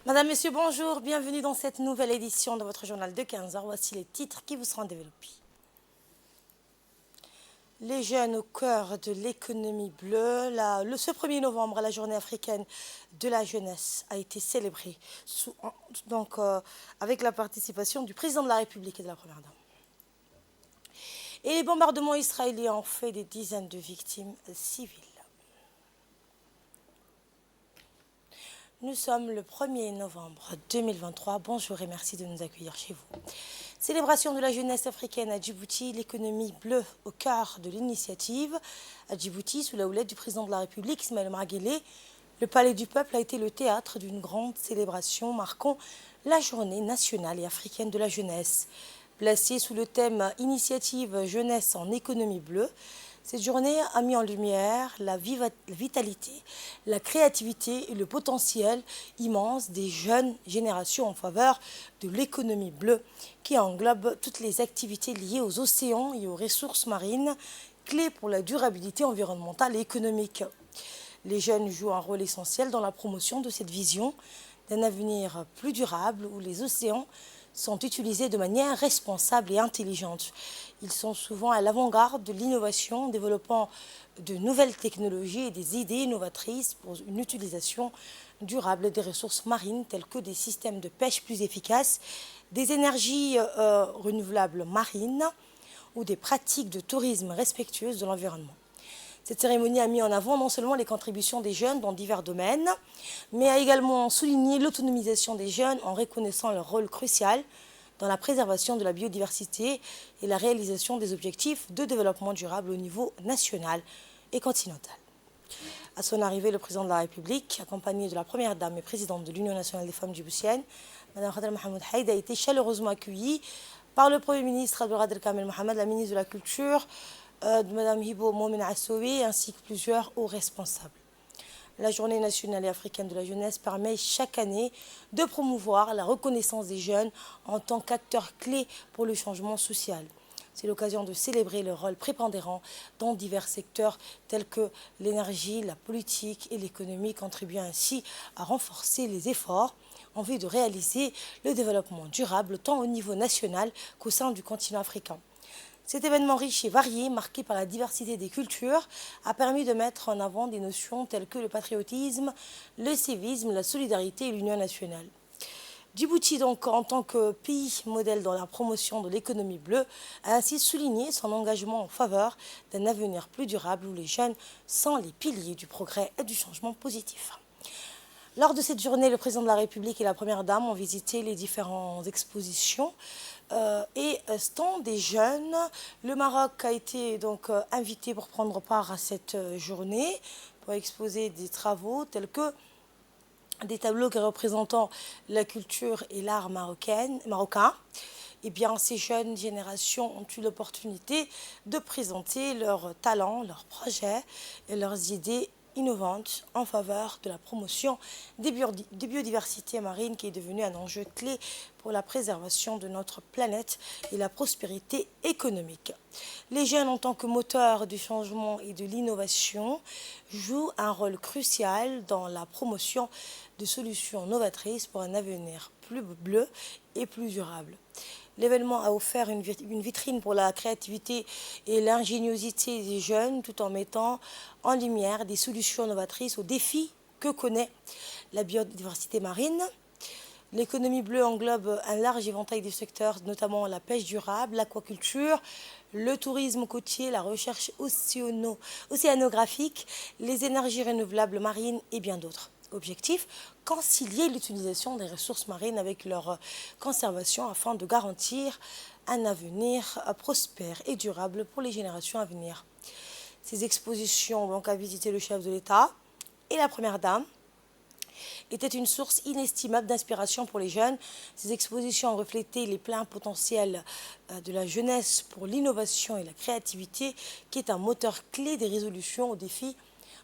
Madame, Monsieur, bonjour, bienvenue dans cette nouvelle édition de votre journal de 15 heures. Voici les titres qui vous seront développés. Les jeunes au cœur de l'économie bleue. Ce 1er novembre, la journée africaine de la jeunesse a été célébrée avec la participation du président de la République et de la première dame. Et les bombardements israéliens ont fait des dizaines de victimes civiles. Nous sommes le 1er novembre 2023. Bonjour et merci de nous accueillir chez vous. Célébration de la jeunesse africaine à Djibouti, l'économie bleue au cœur de l'initiative. À Djibouti, sous la houlette du président de la République, Ismaël Omar Guelleh, le Palais du Peuple a été le théâtre d'une grande célébration marquant la journée nationale et africaine de la jeunesse. Placée sous le thème « Initiative jeunesse en économie bleue », cette journée a mis en lumière la vitalité, la créativité et le potentiel immense des jeunes générations en faveur de l'économie bleue qui englobe toutes les activités liées aux océans et aux ressources marines, clés pour la durabilité environnementale et économique. Les jeunes jouent un rôle essentiel dans la promotion de cette vision d'un avenir plus durable où les océans sont utilisés de manière responsable et intelligente. Ils sont souvent à l'avant-garde de l'innovation, développant de nouvelles technologies et des idées innovatrices pour une utilisation durable des ressources marines telles que des systèmes de pêche plus efficaces, des énergies renouvelables marines ou des pratiques de tourisme respectueuses de l'environnement. Cette cérémonie a mis en avant non seulement les contributions des jeunes dans divers domaines, mais a également souligné l'autonomisation des jeunes en reconnaissant leur rôle crucial dans la préservation de la biodiversité et la réalisation des objectifs de développement durable au niveau national et continental. À son arrivée, le président de la République, accompagné de la première dame et présidente de l'Union nationale des femmes djiboutiennes, Mme Khadra Mohamed Haïd, a été chaleureusement accueilli par le Premier ministre Abdelkader Kamel Mohamed, la ministre de la Culture, de Mme Hibo Moumen Assoui, ainsi que plusieurs hauts responsables. La Journée nationale et africaine de la jeunesse permet chaque année de promouvoir la reconnaissance des jeunes en tant qu'acteurs clés pour le changement social. C'est l'occasion de célébrer leur rôle prépondérant dans divers secteurs tels que l'énergie, la politique et l'économie, contribuant ainsi à renforcer les efforts en vue de réaliser le développement durable tant au niveau national qu'au sein du continent africain. Cet événement riche et varié, marqué par la diversité des cultures, a permis de mettre en avant des notions telles que le patriotisme, le civisme, la solidarité et l'union nationale. Djibouti, donc, en tant que pays modèle dans la promotion de l'économie bleue, a ainsi souligné son engagement en faveur d'un avenir plus durable où les jeunes sont les piliers du progrès et du changement positif. Lors de cette journée, le président de la République et la première dame ont visité les différentes expositions et stands des jeunes. Le Maroc a été donc invité pour prendre part à cette journée, pour exposer des travaux tels que des tableaux représentant la culture et l'art marocain. Eh bien, ces jeunes générations ont eu l'opportunité de présenter leurs talents, leurs projets et leurs idées innovantes en faveur de la promotion des biodiversités marines qui est devenue un enjeu clé pour la préservation de notre planète et la prospérité économique. Les jeunes, en tant que moteurs du changement et de l'innovation, jouent un rôle crucial dans la promotion de solutions novatrices pour un avenir plus bleu et plus durable. L'événement a offert une vitrine pour la créativité et l'ingéniosité des jeunes tout en mettant en lumière des solutions novatrices aux défis que connaît la biodiversité marine. L'économie bleue englobe un large éventail de secteurs, notamment la pêche durable, l'aquaculture, le tourisme côtier, la recherche océanographique, les énergies renouvelables marines et bien d'autres. Objectif, concilier l'utilisation des ressources marines avec leur conservation afin de garantir un avenir prospère et durable pour les générations à venir. Ces expositions donc a visité le chef de l'État et la première dame était une source inestimable d'inspiration pour les jeunes. Ces expositions ont reflété les pleins potentiels de la jeunesse pour l'innovation et la créativité, qui est un moteur clé des résolutions aux défis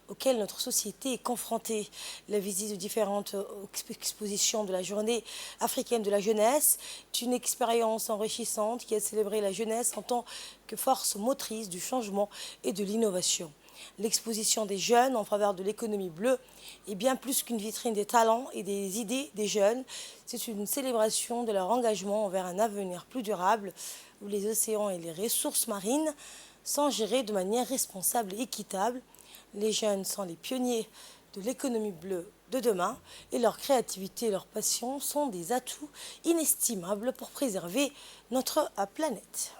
auxquels notre société est confrontée. La visite de différentes expositions de la Journée africaine de la jeunesse est une expérience enrichissante qui a célébré la jeunesse en tant que force motrice du changement et de l'innovation. L'exposition des jeunes en faveur de l'économie bleue est bien plus qu'une vitrine des talents et des idées des jeunes. C'est une célébration de leur engagement envers un avenir plus durable où les océans et les ressources marines sont gérés de manière responsable et équitable. Les jeunes sont les pionniers de l'économie bleue de demain et leur créativité et leur passion sont des atouts inestimables pour préserver notre planète.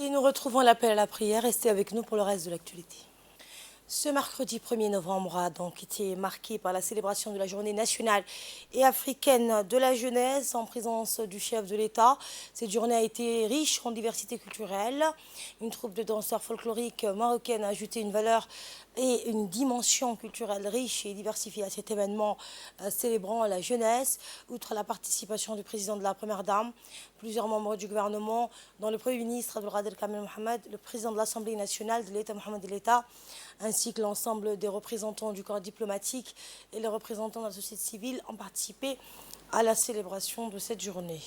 Et nous retrouvons l'appel à la prière. Restez avec nous pour le reste de l'actualité. Ce mercredi 1er novembre a donc été marqué par la célébration de la journée nationale et africaine de la jeunesse en présence du chef de l'État. Cette journée a été riche en diversité culturelle. Une troupe de danseurs folkloriques marocaines a ajouté une valeur et une dimension culturelle riche et diversifiée à cet événement célébrant la jeunesse. Outre la participation du président de la Première Dame, plusieurs membres du gouvernement, dont le Premier ministre Abdelkader Kamel Mohamed, le président de l'Assemblée nationale de l'État Mohamed El-État, ainsi que l'ensemble des représentants du corps diplomatique et les représentants de la société civile ont participé à la célébration de cette journée.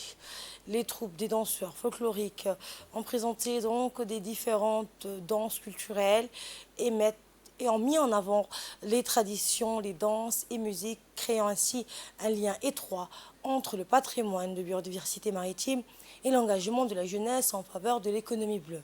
Les troupes des danseurs folkloriques ont présenté donc des différentes danses culturelles et ont mis en avant les traditions, les danses et musiques, créant ainsi un lien étroit entre le patrimoine de biodiversité maritime et l'engagement de la jeunesse en faveur de l'économie bleue.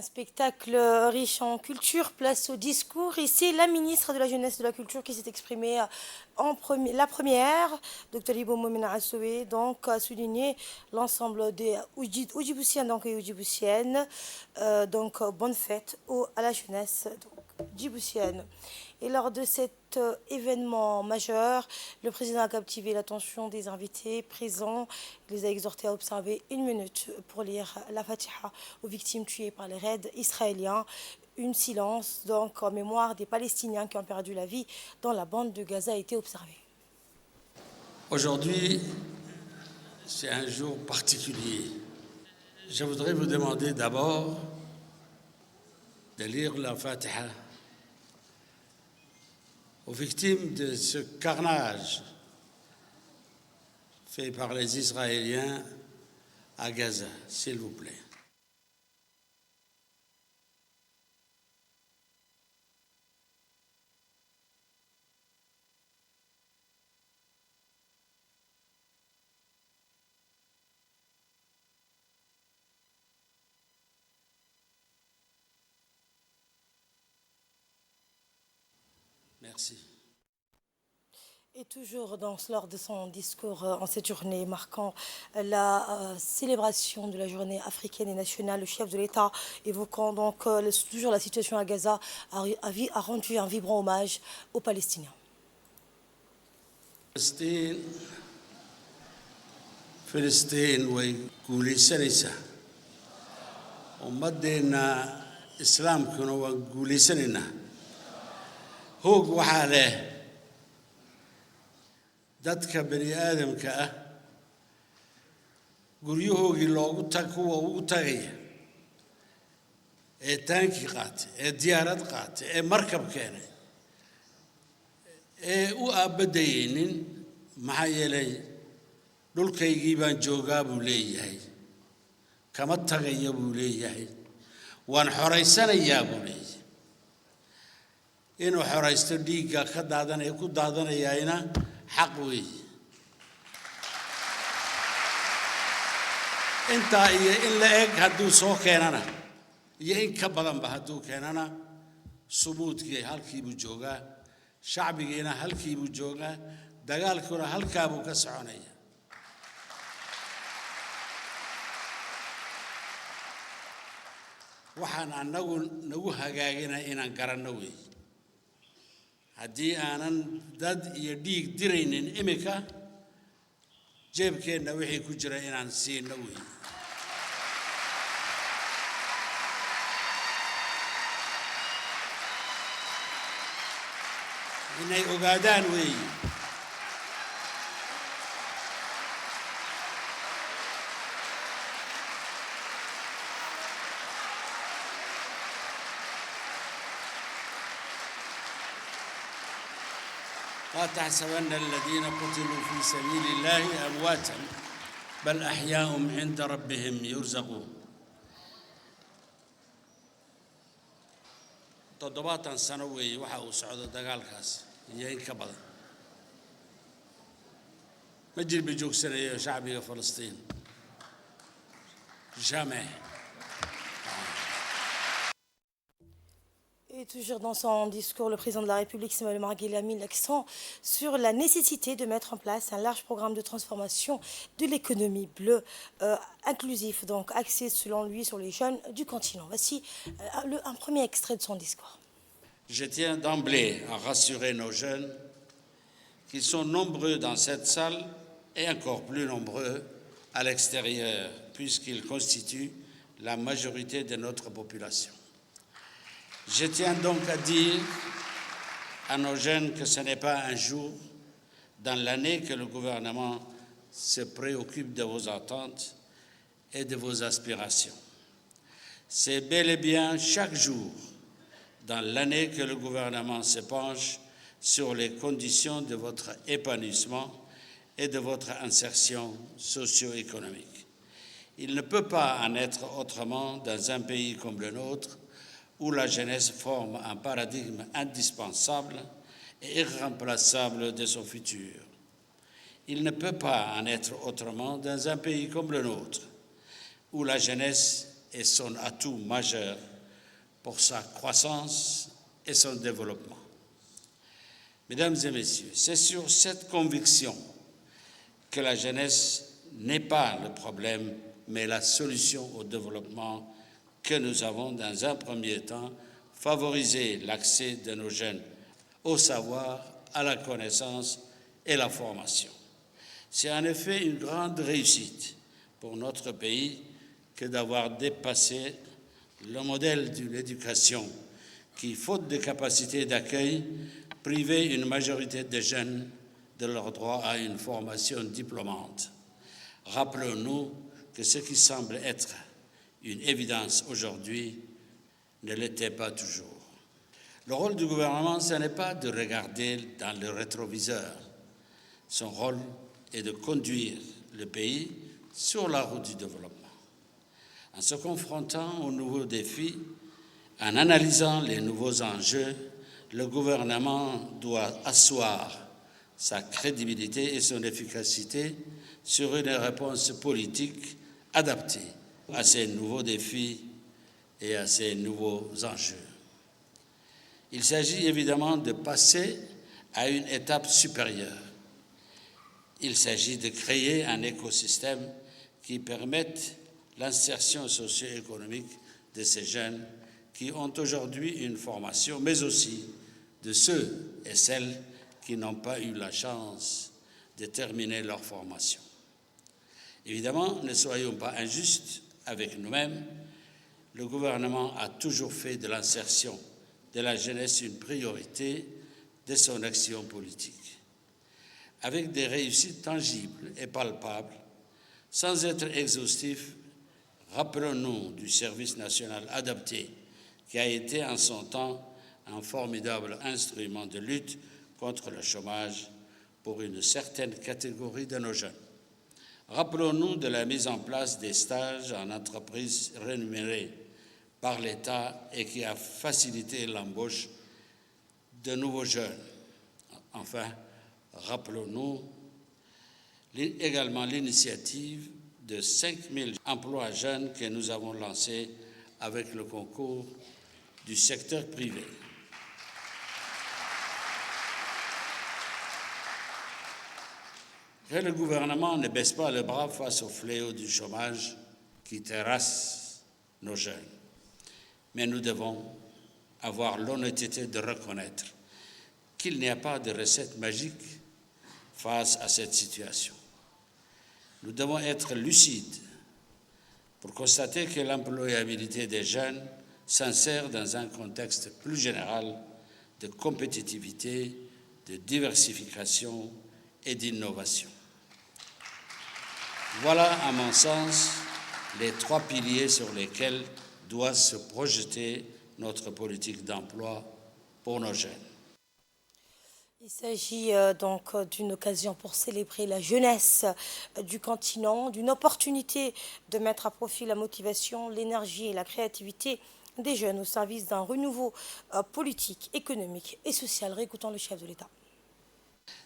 Un spectacle riche en culture, place au discours. Et c'est la ministre de la Jeunesse et de la Culture qui s'est exprimée la première, Dr Ibo Moumina Assoué, donc a souligné l'ensemble des Oudjiboutiens donc, et Oudjiboutiennes. Donc bonne fête à la jeunesse djiboutienne. Et lors de cet événement majeur, le président a captivé l'attention des invités présents. Il les a exhortés à observer 1 minute pour lire la Fatiha aux victimes tuées par les raids israéliens. Une silence donc en mémoire des Palestiniens qui ont perdu la vie dans la bande de Gaza a été observé. Aujourd'hui, c'est un jour particulier. Je voudrais vous demander d'abord de lire la Fatiha aux victimes de ce carnage fait par les Israéliens à Gaza, s'il vous plaît. Merci. Et toujours lors de son discours en cette journée marquant la célébration de la journée africaine et nationale, le chef de l'État évoquant donc toujours la situation à Gaza a rendu un vibrant hommage aux Palestiniens. Filistiin way guulaysanaysaa ummadeenna islaamkuna waan guulaysanaynaa hoog waxaa leh dadka bani aadamka ah guryahoogii kuwa ugu tagaya ee taankii qaatay ee diyaarad qaatay ee markab keenay ee u aabadayeynin maxaa yeelay dhulkaygii baan joogaa buu leeyahay kama tagaya buu leeyahay waan xoraysanayaa buu leeyahay inuu xoraysto dhiigga ku daadanayaayna xaq weeye intaa iyo in la eg hadduu soo keenana iyo in ka badanba hadduu keenana subuudkii halkiibuu joogaa shacbigiina halkiibuu joogaa dagaalkuna halkaabuu ka soconaya waxaan annagu nagu hagaagina inaan garanno weeye haddii aanan dad iyo dhiig diraynin imika jeebkeenna wixii ku jira inaan siino weeye inay ogaadaan weeye لا تحسبن الذين قتلوا في سبيل الله أمواتا بل أحياء عند ربهم يرزقون تضباطا سنوي وحاو سعود دقالكاس يين كبدا مجري بجوك سنة شعبي فلسطين jamais. Et toujours dans son discours, le président de la République, Ismaël Omar Guelleh, a mis l'accent sur la nécessité de mettre en place un large programme de transformation de l'économie bleue, inclusif, donc axé selon lui sur les jeunes du continent. Voici un premier extrait de son discours. Je tiens d'emblée à rassurer nos jeunes qui sont nombreux dans cette salle et encore plus nombreux à l'extérieur, puisqu'ils constituent la majorité de notre population. Je tiens donc à dire à nos jeunes que ce n'est pas un jour dans l'année que le gouvernement se préoccupe de vos attentes et de vos aspirations. C'est bel et bien chaque jour dans l'année que le gouvernement se penche sur les conditions de votre épanouissement et de votre insertion socio-économique. Il ne peut pas en être autrement dans un pays comme le nôtre, où la jeunesse forme un paradigme indispensable et irremplaçable de son futur. Il ne peut pas en être autrement dans un pays comme le nôtre, où la jeunesse est son atout majeur pour sa croissance et son développement. Mesdames et messieurs, c'est sur cette conviction que la jeunesse n'est pas le problème, mais la solution au développement que nous avons, dans un premier temps, favorisé l'accès de nos jeunes au savoir, à la connaissance et la formation. C'est en effet une grande réussite pour notre pays que d'avoir dépassé le modèle d'une éducation qui, faute de capacité d'accueil, privait une majorité de jeunes de leur droit à une formation diplômante. Rappelons-nous que ce qui semble être une évidence aujourd'hui ne l'était pas toujours. Le rôle du gouvernement, ce n'est pas de regarder dans le rétroviseur. Son rôle est de conduire le pays sur la route du développement. En se confrontant aux nouveaux défis, en analysant les nouveaux enjeux, le gouvernement doit asseoir sa crédibilité et son efficacité sur une réponse politique adaptée à ces nouveaux défis et à ces nouveaux enjeux. Il s'agit évidemment de passer à une étape supérieure. Il s'agit de créer un écosystème qui permette l'insertion socio-économique de ces jeunes qui ont aujourd'hui une formation, mais aussi de ceux et celles qui n'ont pas eu la chance de terminer leur formation. Évidemment, ne soyons pas injustes avec nous-mêmes. Le gouvernement a toujours fait de l'insertion de la jeunesse une priorité de son action politique. Avec des réussites tangibles et palpables, sans être exhaustif, rappelons-nous du service national adapté qui a été en son temps un formidable instrument de lutte contre le chômage pour une certaine catégorie de nos jeunes. Rappelons-nous de la mise en place des stages en entreprise rémunérés par l'État et qui a facilité l'embauche de nouveaux jeunes. Enfin, rappelons-nous également l'initiative de 5 000 emplois jeunes que nous avons lancés avec le concours du secteur privé. Et le gouvernement ne baisse pas les bras face au fléau du chômage qui terrasse nos jeunes. Mais nous devons avoir l'honnêteté de reconnaître qu'il n'y a pas de recette magique face à cette situation. Nous devons être lucides pour constater que l'employabilité des jeunes s'insère dans un contexte plus général de compétitivité, de diversification et d'innovation. Voilà, à mon sens, les 3 piliers sur lesquels doit se projeter notre politique d'emploi pour nos jeunes. Il s'agit donc d'une occasion pour célébrer la jeunesse du continent, d'une opportunité de mettre à profit la motivation, l'énergie et la créativité des jeunes au service d'un renouveau politique, économique et social. Réécoutons le chef de l'État.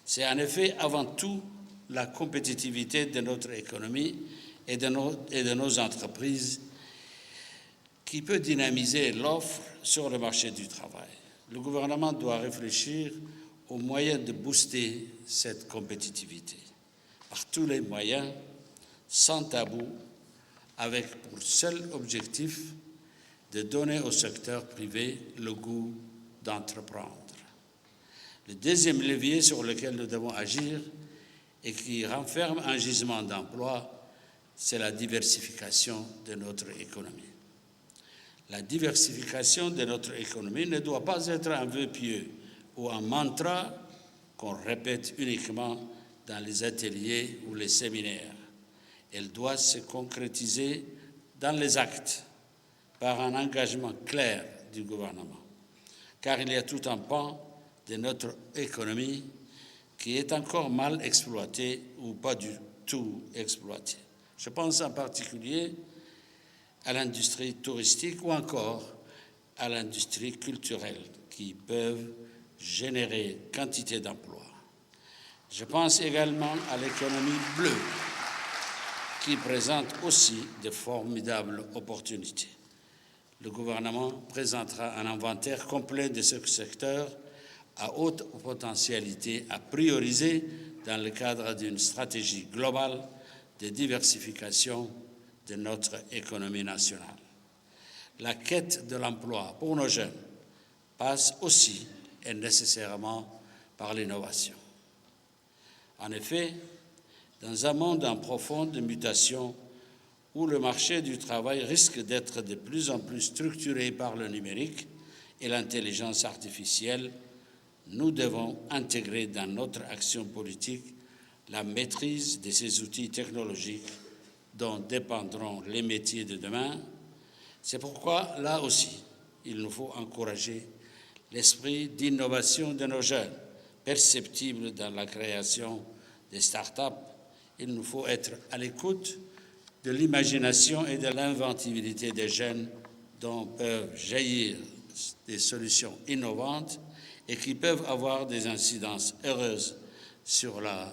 C'est en effet avant tout la compétitivité de notre économie et de nos entreprises qui peut dynamiser l'offre sur le marché du travail. Le gouvernement doit réfléchir aux moyens de booster cette compétitivité, par tous les moyens, sans tabou, avec pour seul objectif de donner au secteur privé le goût d'entreprendre. Le deuxième levier sur lequel nous devons agir et qui renferme un gisement d'emploi, c'est la diversification de notre économie. La diversification de notre économie ne doit pas être un vœu pieux ou un mantra qu'on répète uniquement dans les ateliers ou les séminaires. Elle doit se concrétiser dans les actes par un engagement clair du gouvernement. Car il y a tout un pan de notre économie qui est encore mal exploité ou pas du tout exploité. Je pense en particulier à l'industrie touristique ou encore à l'industrie culturelle qui peuvent générer quantité d'emplois. Je pense également à l'économie bleue qui présente aussi de formidables opportunités. le gouvernement présentera un inventaire complet de ce secteur à haute potentialité à prioriser dans le cadre d'une stratégie globale de diversification de notre économie nationale. La quête de l'emploi pour nos jeunes passe aussi et nécessairement par l'innovation. En effet, dans un monde en profonde mutation où le marché du travail risque d'être de plus en plus structuré par le numérique et l'intelligence artificielle, nous devons intégrer dans notre action politique la maîtrise de ces outils technologiques dont dépendront les métiers de demain. C'est pourquoi, là aussi, il nous faut encourager l'esprit d'innovation de nos jeunes, perceptible dans la création des start-up. Il nous faut être à l'écoute de l'imagination et de l'inventivité des jeunes dont peuvent jaillir des solutions innovantes et qui peuvent avoir des incidences heureuses sur la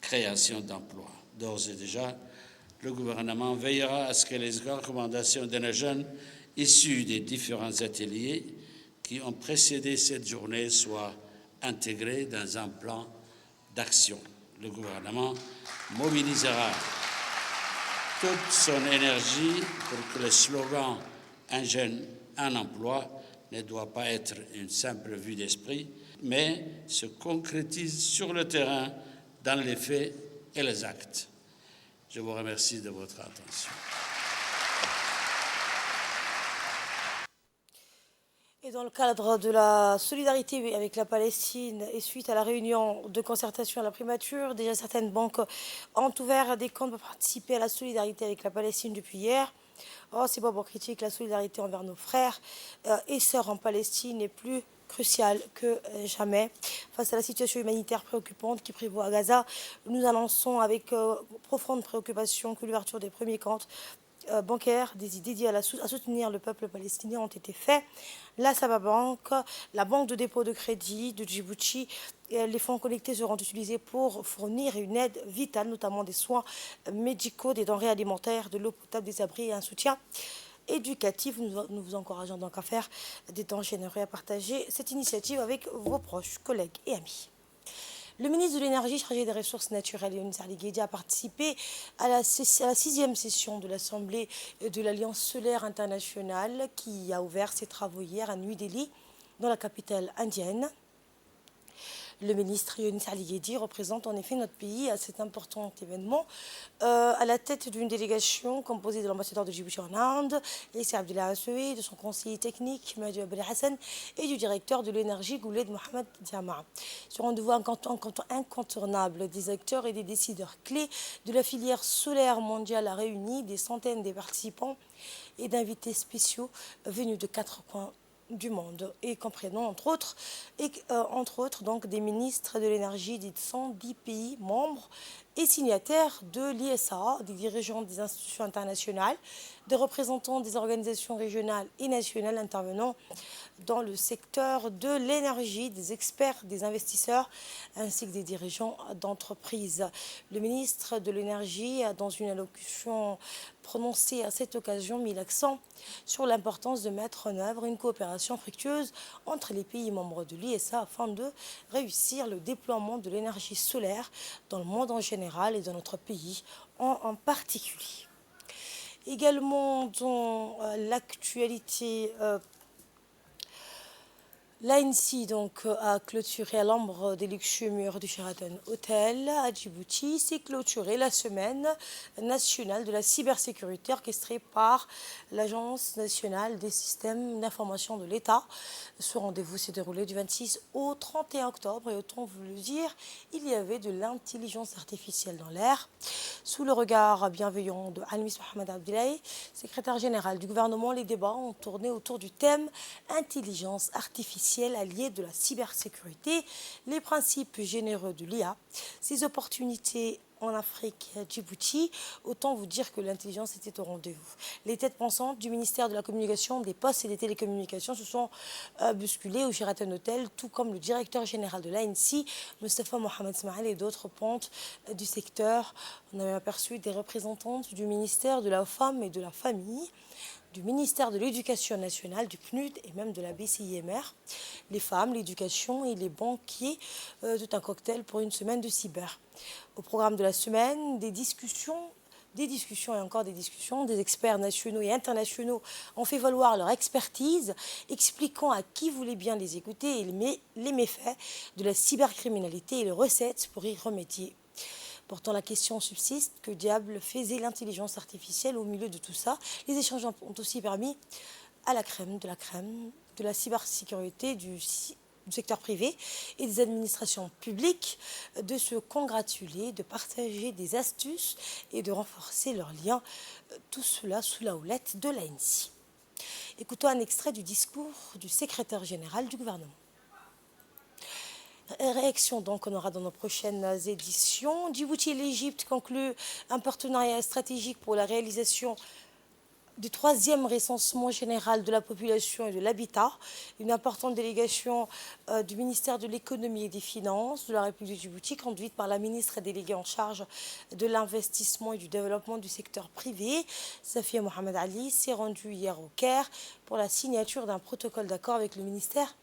création d'emplois. D'ores et déjà, le gouvernement veillera à ce que les recommandations de nos jeunes issus des différents ateliers qui ont précédé cette journée soient intégrées dans un plan d'action. Le gouvernement mobilisera toute son énergie pour que le slogan « Un jeune, un emploi » ne doit pas être une simple vue d'esprit, mais se concrétise sur le terrain dans les faits et les actes. Je vous remercie de votre attention. Et dans le cadre de la solidarité avec la Palestine et suite à la réunion de concertation à la primature, déjà certaines banques ont ouvert des comptes pour participer à la solidarité avec la Palestine depuis hier. Oh, c'est pas pour critique, la solidarité envers nos frères et sœurs en Palestine est plus cruciale que jamais. Face à la situation humanitaire préoccupante qui prévaut à Gaza, nous annonçons avec profonde préoccupation que l'ouverture des premiers comptes bancaires dédiés à soutenir le peuple palestinien ont été faits. La Saba Bank, la banque de dépôt de crédit de Djibouti, les fonds collectés seront utilisés pour fournir une aide vitale, notamment des soins médicaux, des denrées alimentaires, de l'eau potable, des abris et un soutien éducatif. Nous vous encourageons donc à faire des dons généreux, à partager cette initiative avec vos proches, collègues et amis. Le ministre de l'Énergie chargé des ressources naturelles, Younis Ali Gueddi, a participé à la 6e session de l'Assemblée de l'Alliance solaire internationale qui a ouvert ses travaux hier à New Delhi, dans la capitale indienne. Le ministre Younis Ali Gueddi représente en effet notre pays à cet important événement à la tête d'une délégation composée de l'ambassadeur de Djibouti en Inde, Issa Abdullah Assoui, de son conseiller technique, Mahdi Abdel Hassan, et du directeur de l'énergie, Gouled Mohamed Diama. Ce rendez-vous incontournable des acteurs et des décideurs clés de la filière solaire mondiale a réuni des centaines de participants et d'invités spéciaux venus de 4 coins du monde et comprenant entre autres donc des ministres de l'énergie des 110 pays membres et signataires de l'ISA, des dirigeants des institutions internationales, des représentants des organisations régionales et nationales intervenant dans le secteur de l'énergie, des experts, des investisseurs, ainsi que des dirigeants d'entreprises. Le ministre de l'Énergie a, dans une allocution prononcée à cette occasion, mis l'accent sur l'importance de mettre en œuvre une coopération fructueuse entre les pays membres de l'ISA afin de réussir le déploiement de l'énergie solaire dans le monde en général et dans notre pays en particulier. Également dans l'actualité, l'ANSI donc a clôturé à l'ombre des luxueux murs du Sheraton Hotel à Djibouti. C'est clôturé la semaine nationale de la cybersécurité orchestrée par l'Agence nationale des systèmes d'information de l'État. Ce rendez-vous s'est déroulé du 26 au 31 octobre et autant vous le dire, il y avait de l'intelligence artificielle dans l'air. Sous le regard bienveillant de Almis Mohamed Abdillahi, secrétaire général du gouvernement, les débats ont tourné autour du thème intelligence artificielle alliée de la cybersécurité, les principes généreux de l'IA, ses opportunités en Afrique et à Djibouti. Autant vous dire que l'intelligence était au rendez-vous. Les têtes pensantes du ministère de la Communication, des Postes et des Télécommunications se sont bousculées au Sheraton Hotel, tout comme le directeur général de l'ANSI, Moustapha Mohamed Smail, et d'autres pontes du secteur. On avait aperçu des représentantes du ministère de la Femme et de la Famille, du ministère de l'Éducation nationale, du PNUD et même de la BCIMR, les femmes, l'éducation et les banquiers, tout un cocktail pour une semaine de cyber. Au programme de la semaine, des discussions et encore des discussions. Des experts nationaux et internationaux ont fait valoir leur expertise, expliquant à qui voulait bien les écouter les méfaits de la cybercriminalité et les recettes pour y remédier. Pourtant, la question subsiste, que diable faisait l'intelligence artificielle au milieu de tout ça? Les échanges ont aussi permis à la crème de la cybersécurité du secteur privé et des administrations publiques de se congratuler, de partager des astuces et de renforcer leurs liens, tout cela sous la houlette de l'ANSSI. Écoutons un extrait du discours du secrétaire général du gouvernement. Réaction donc on aura dans nos prochaines éditions. Djibouti et l'Égypte concluent un partenariat stratégique pour la réalisation du 3e recensement général de la population et de l'habitat. Une importante délégation du ministère de l'économie et des finances de la République de Djibouti, conduite par la ministre déléguée en charge de l'investissement et du développement du secteur privé, Safia Mohamed Ali, s'est rendue hier au Caire pour la signature d'un protocole d'accord avec le ministère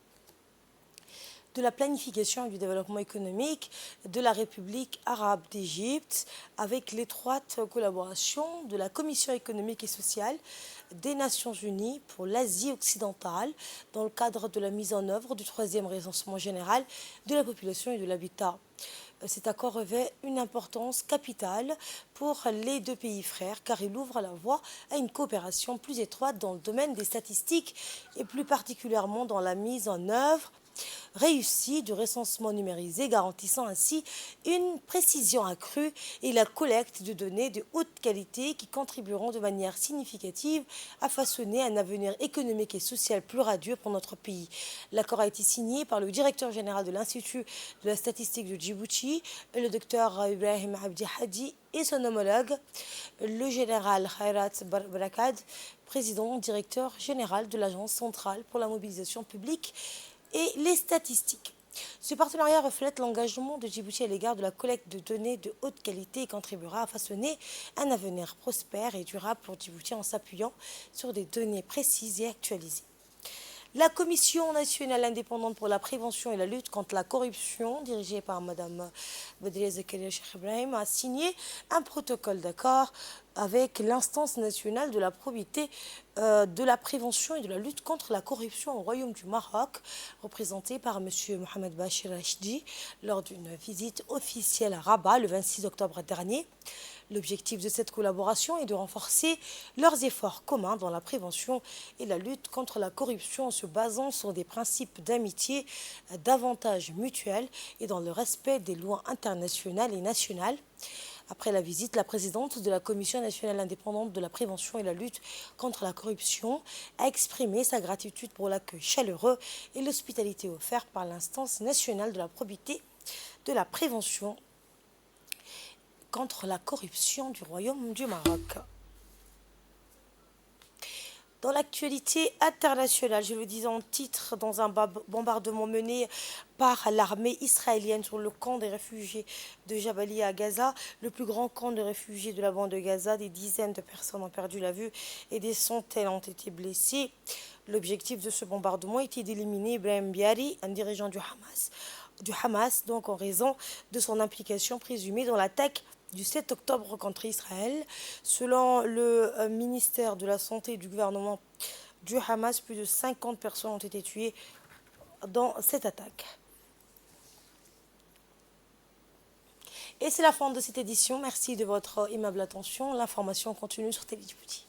de la planification et du développement économique de la République arabe d'Égypte, avec l'étroite collaboration de la Commission économique et sociale des Nations unies pour l'Asie occidentale dans le cadre de la mise en œuvre du 3e recensement général de la population et de l'habitat. Cet accord revêt une importance capitale pour les deux pays frères car il ouvre la voie à une coopération plus étroite dans le domaine des statistiques et plus particulièrement dans la mise en œuvre réussie du recensement numérisé, garantissant ainsi une précision accrue et la collecte de données de haute qualité qui contribueront de manière significative à façonner un avenir économique et social plus radieux pour notre pays. L'accord a été signé par le directeur général de l'Institut de la statistique de Djibouti, le docteur Ibrahim Abdi Hadi, et son homologue, le général Khairat Barakad, directeur général de l'Agence centrale pour la mobilisation publique et les statistiques. Ce partenariat reflète l'engagement de Djibouti à l'égard de la collecte de données de haute qualité et contribuera à façonner un avenir prospère et durable pour Djibouti en s'appuyant sur des données précises et actualisées. La Commission nationale indépendante pour la prévention et la lutte contre la corruption, dirigée par Mme Badria Zakaria Cheikh Ibrahim, a signé un protocole d'accord avec l'instance nationale de la probité, de la prévention et de la lutte contre la corruption au Royaume du Maroc, représentée par M. Mohamed Bachir Rachdi lors d'une visite officielle à Rabat le 26 octobre dernier. L'objectif de cette collaboration est de renforcer leurs efforts communs dans la prévention et la lutte contre la corruption en se basant sur des principes d'amitié, d'avantages mutuels et dans le respect des lois internationales et nationales. Après la visite, la présidente de la Commission nationale indépendante de la prévention et la lutte contre la corruption a exprimé sa gratitude pour l'accueil chaleureux et l'hospitalité offerte par l'instance nationale de la probité, de la prévention contre la corruption du Royaume du Maroc. Dans l'actualité internationale, je le disais en titre, dans un bombardement mené par l'armée israélienne sur le camp des réfugiés de Jabalia à Gaza, le plus grand camp de réfugiés de la bande de Gaza, des dizaines de personnes ont perdu la vue et des centaines ont été blessées. L'objectif de ce bombardement était d'éliminer Ibrahim Biari, un dirigeant du Hamas, donc en raison de son implication présumée dans l'attaque du 7 octobre contre Israël. Selon le ministère de la Santé du gouvernement du Hamas, plus de 50 personnes ont été tuées dans cette attaque. Et c'est la fin de cette édition. Merci de votre aimable attention. L'information continue sur Télé Djibouti.